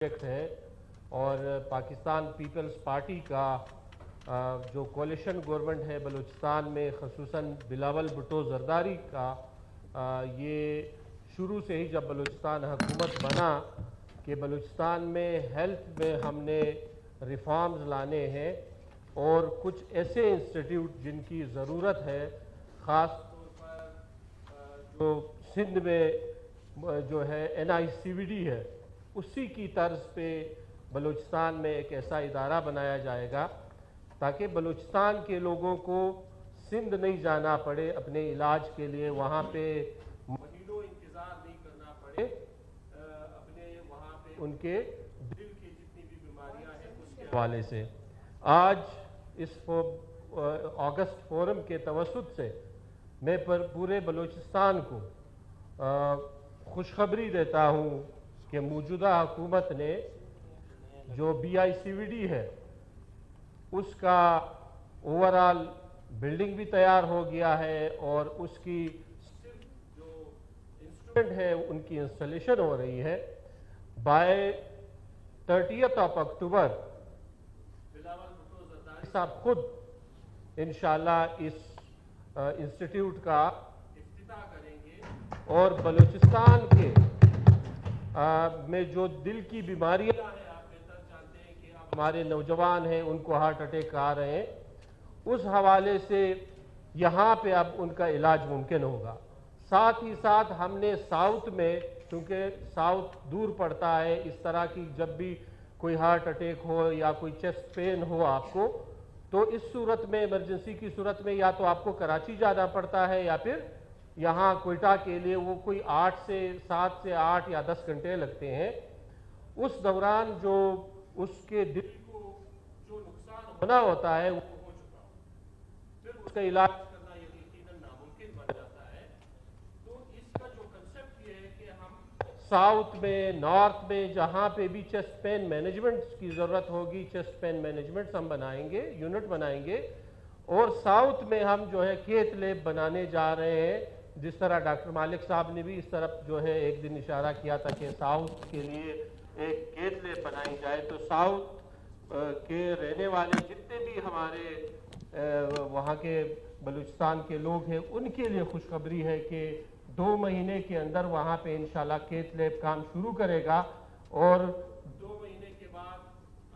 Project है और Pakistan peoples party का जो कोalition गवर्नमेंट है बलूचिस्तान में, ख़ुसूसन बिलावल भुट्टो जरदारी का, ये शुरू से ही जब बलूचिस्तान हुकूमत बना कि बलूचिस्तान में हेल्थ में हमने रिफॉर्म्स लाने हैं और कुछ ऐसे इंस्टीट्यूट जिनकी ज़रूरत है, ख़ास तौर पर जो सिंध में जो है NICVD है, उसी की तर्ज पे बलूचिस्तान में एक ऐसा इदारा बनाया जाएगा ताकि बलूचिस्तान के लोगों को सिंध नहीं जाना पड़े अपने इलाज के लिए, वहाँ पे महीनों इंतज़ार नहीं करना पड़े, अपने वहाँ पे उनके दिल की जितनी भी बीमारियाँ हैं उसके हवाले से। आज इस अगस्त फोरम के तवस्सुत से मैं पूरे बलूचिस्तान को खुशखबरी देता हूँ कि मौजूदा हुकूमत ने जो BICVD है उसका ओवरऑल बिल्डिंग भी तैयार हो गया है और उसकी जो इंस्ट्रूमेंट है उनकी इंस्टॉलेशन हो रही है। By 30th of October Bilawal Bhutto Zardari साहब खुद इंशाल्लाह इस इंस्टीट्यूट का इफ्तिताह करेंगे और बलूचिस्तान के में जो दिल की बीमारियां हैं, आप बेहतर जानते हैं कि हमारे नौजवान हैं उनको हार्ट अटैक आ रहे हैं, उस हवाले से यहाँ पे अब उनका इलाज मुमकिन होगा। साथ ही साथ हमने साउथ में, क्योंकि साउथ दूर पड़ता है, इस तरह की जब भी कोई हार्ट अटैक हो या कोई चेस्ट पेन हो आपको, तो इस सूरत में, इमरजेंसी की सूरत में, या तो आपको कराची जाना पड़ता है या फिर यहाँ क्वेटा के लिए वो कोई 7 से 8 या 10 घंटे लगते हैं। उस दौरान जो उसके दिल को जो नुकसान होना होता है वो हो चुका हो, फिर उसका इलाज करना यकीनन नामुमकिन बन जाता है। तो इसका जो कंसेप्ट ये है कि हम साउथ में, नॉर्थ में जहाँ पे भी चेस्ट पेन मैनेजमेंट की ज़रूरत होगी, चेस्ट पेन मैनेजमेंट हम बनाएंगे, यूनिट बनाएंगे। और साउथ में हम जो है केथ लैब बनाने जा रहे हैं, जिस तरह डॉक्टर मालिक साहब ने भी इस तरफ जो है एक दिन इशारा किया था कि साउथ के लिए एक केथ लैब बनाई जाए। तो साउथ के रहने वाले जितने भी हमारे वहाँ के बलूचिस्तान के लोग हैं उनके लिए खुशखबरी है कि 2 महीने के अंदर वहाँ पे इंशाल्लाह केथ लैब काम शुरू करेगा और 2 महीने के बाद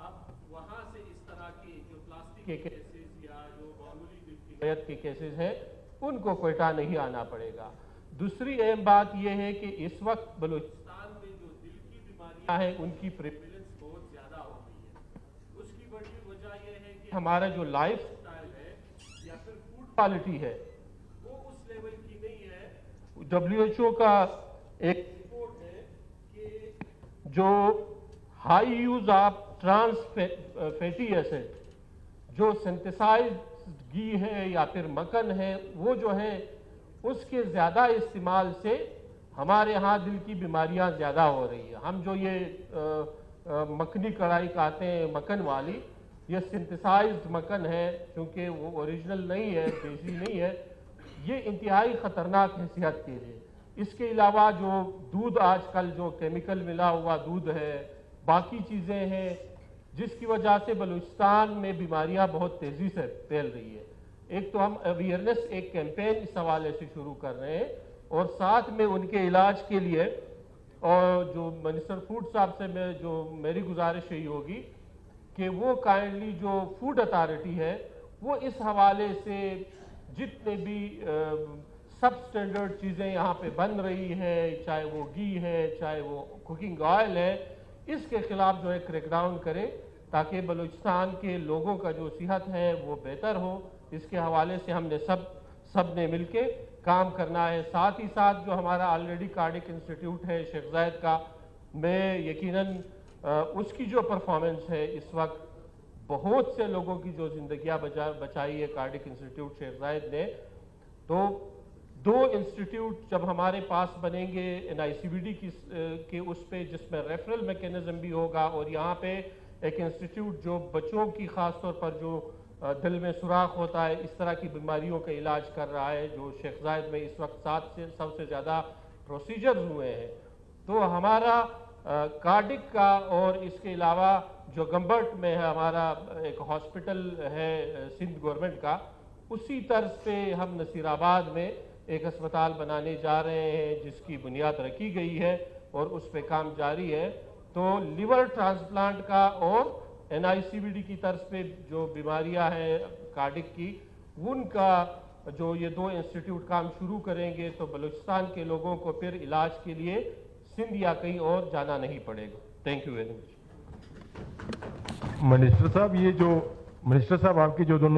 अब वहाँ से इस तरह की जो प्लास्टिक के केसेस या जो मामूली दिल की मयत के केसेस हैं उनको क्वेटा नहीं आना पड़ेगा। दूसरी अहम बात यह है कि इस वक्त बलूचिस्तान में जो दिल की बीमारियां हैं उनकी प्रेवलेंस बहुत ज़्यादा हो गई है। उसकी बड़ी वजह यह है कि हमारा जो लाइफ स्टाइल है या फिर फूड क्वालिटी है वो उस लेवल की नहीं है। WHO का एक रिपोर्ट है कि जो high use of trans fatty acid, जो सिंथेसाइज्ड घी है या फिर मक्खन है, वो जो है उसके ज़्यादा इस्तेमाल से हमारे यहाँ दिल की बीमारियाँ ज़्यादा हो रही है। हम जो ये मखनी कढ़ाई खाते हैं मक्खन वाली, ये सिंथेसाइज्ड मक्खन है, क्योंकि वो ओरिजिनल नहीं है, देसी नहीं है, ये इंतहाई ख़तरनाक है सेहत के लिए। इसके अलावा जो दूध आजकल जो केमिकल मिला हुआ दूध है, बाकी चीज़ें हैं, जिसकी वजह से बलूचिस्तान में बीमारियां बहुत तेज़ी से फैल रही है। एक तो हम अवेयरनेस एक कैंपेन इस हवाले से शुरू कर रहे हैं और साथ में उनके इलाज के लिए, और जो मिनिस्टर फूड साहब से मेरी गुजारिश यही होगी कि वो काइंडली जो फूड अथॉरिटी है वो इस हवाले से जितने भी सब स्टैंडर्ड चीज़ें यहाँ पे बन रही है, चाहे वो घी है, चाहे वो कुकिंग ऑयल है, इसके खिलाफ जो है क्रैकडाउन करें ताकि बलूचिस्तान के लोगों का जो सेहत है वो बेहतर हो। इसके हवाले से हमने सब ने मिलके काम करना है। साथ ही साथ जो हमारा ऑलरेडी कार्डिक इंस्टीट्यूट है शेख जायद का, मैं यकीनन उसकी जो परफॉर्मेंस है इस वक्त बहुत से लोगों की जो जिंदगियां बचाई है कार्डिक इंस्टीट्यूट शेख जायद ने। तो 2 इंस्टीट्यूट जब हमारे पास बनेंगे NICVD के उस पे, जिसमें रेफरल मैकेनिज्म भी होगा, और यहाँ पे एक इंस्टीट्यूट जो बच्चों की ख़ास तौर पर जो दिल में सुराख होता है, इस तरह की बीमारियों का इलाज कर रहा है, जो शेख जायद में इस वक्त 700 से ज़्यादा प्रोसीजर्स हुए हैं। तो हमारा कार्डिक का और इसके अलावा जो गंबर्ट में है हमारा एक हॉस्पिटल है सिंध गवर्नमेंट का, उसी तर्ज पे हम नसीराबाद में एक अस्पताल बनाने जा रहे हैं जिसकी बुनियाद रखी गई है और उस पे काम जारी है। तो लिवर ट्रांसप्लांट का और NICVD की तर्ज पे जो बीमारियां हैं कार्डिक की, उनका जो ये 2 इंस्टीट्यूट काम शुरू करेंगे तो बलूचिस्तान के लोगों को फिर इलाज के लिए सिंध या कहीं और जाना नहीं पड़ेगा। Thank you very much. Minister साहब, ये जो मिनिस्टर साहब आपके जो दोनों